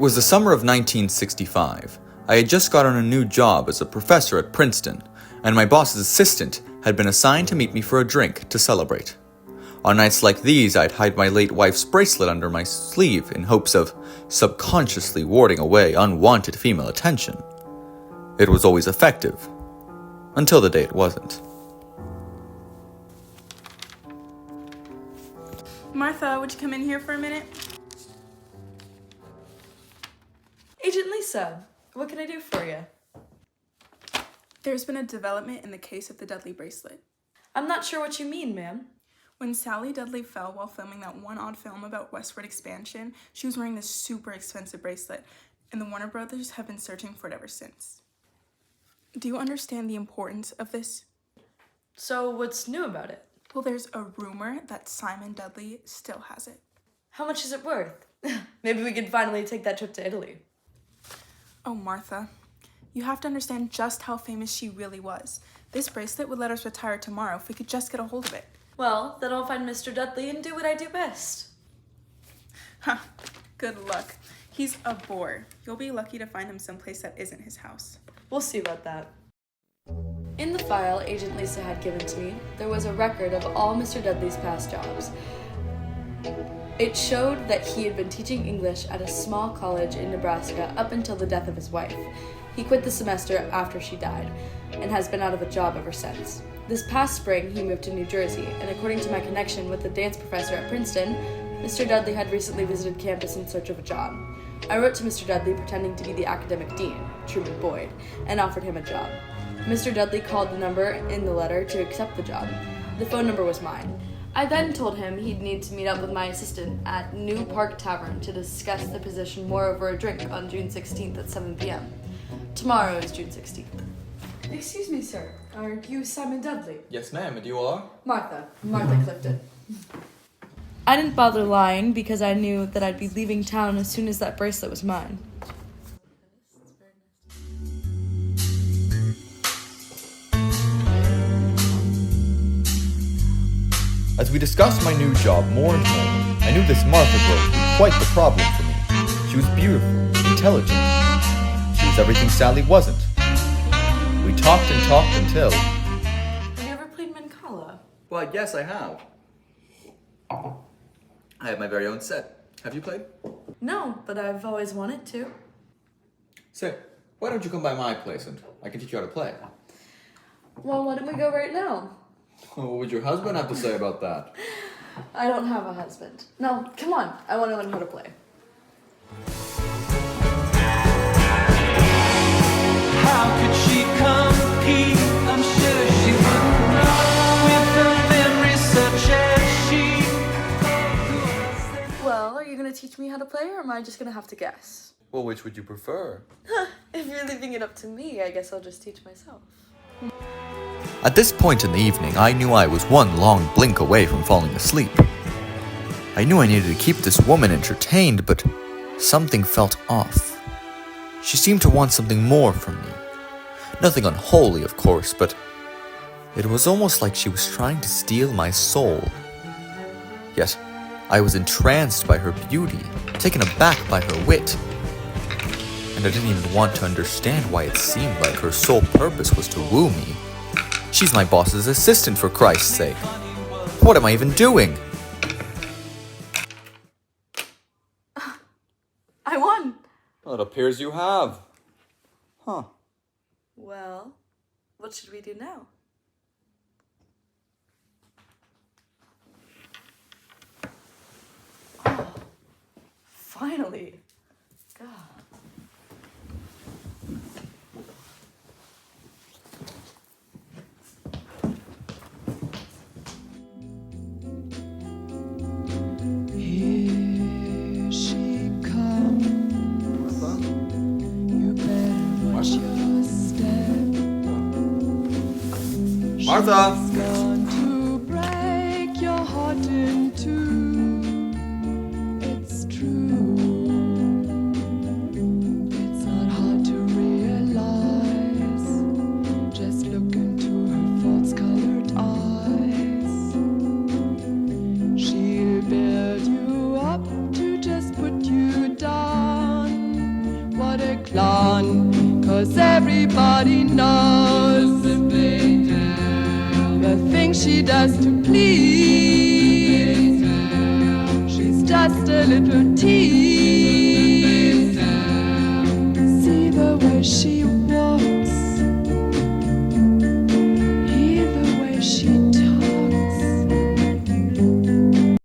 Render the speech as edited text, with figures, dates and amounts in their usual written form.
was the summer of 1965. I had just gotten a new job as a professor at Princeton, and my boss's assistant had been assigned to meet me for a drink to celebrate. On nights like these, I'd hide my late wife's bracelet under my sleeve in hopes of subconsciously warding away unwanted female attention. It was always effective, until the day it wasn't. Martha, would you come in here for a minute? Agent Lisa, what can I do for you? There's been a development in the case of the Dudley bracelet. I'm not sure what you mean, ma'am. When Sally Dudley fell while filming that one odd film about westward expansion, she was wearing this super expensive bracelet, and the Warner Brothers have been searching for it ever since. Do you understand the importance of this? So what's new about it? Well, there's a rumor that Simon Dudley still has it. How much is it worth? Maybe we could finally take that trip to Italy. Oh, Martha, you have to understand just how famous she really was. This bracelet would let us retire tomorrow if we could just get a hold of it. Well, then I'll find Mr. Dudley and do what I do best. Huh, good luck. He's a bore. You'll be lucky to find him someplace that isn't his house. We'll see about that. In the file Agent Lisa had given to me, there was a record of all Mr. Dudley's past jobs. It showed that he had been teaching English at a small college in Nebraska up until the death of his wife. He quit the semester after she died and has been out of a job ever since. This past spring, he moved to New Jersey, and according to my connection with the dance professor at Princeton, Mr. Dudley had recently visited campus in search of a job. I wrote to Mr. Dudley pretending to be the academic dean, Truman Boyd, and offered him a job. Mr. Dudley called the number in the letter to accept the job. The phone number was mine. I then told him he'd need to meet up with my assistant at New Park Tavern to discuss the position more over a drink on June 16th at 7 p.m. Tomorrow is June 16th. Excuse me, sir. Are you Simon Dudley? Yes, ma'am, and you are? Martha Clifton. I didn't bother lying because I knew that I'd be leaving town as soon as that bracelet was mine. As we discussed my new job more and more, I knew this Martha girl would be quite the problem for me. She was beautiful, intelligent. She was everything Sally wasn't. We talked and talked until... Have you ever played Mancala? Well, yes, I have. I have my very own set. Have you played? No, but I've always wanted to. Say, why don't you come by my place and I can teach you how to play? Well, why don't we go right now? What would your husband have to say about that? I don't have a husband. No, come on. I want to learn how to play. How could she compete? I'm sure she wouldn't know with a memory such as she. Well, are you going to teach me how to play, or am I just going to have to guess? Well, which would you prefer? If you're leaving it up to me, I guess I'll just teach myself. At this point in the evening, I knew I was one long blink away from falling asleep. I knew I needed to keep this woman entertained, but something felt off. She seemed to want something more from me. Nothing unholy, of course, but it was almost like she was trying to steal my soul. Yet, I was entranced by her beauty, taken aback by her wit. And I didn't even want to understand why it seemed like her sole purpose was to woo me. She's my boss's assistant, for Christ's sake. What am I even doing? I won! Well, it appears you have. Huh. Well, what should we do now? Oh, finally. God. Here she comes. You better watch your step. Martha! She's going to break your heart in two. It's true. It's not hard to realize. Just look into her false-colored eyes. She'll build you up to just put you down. not a clown, 'cause everybody knows the things she does to please. She's just a little tease. See the way she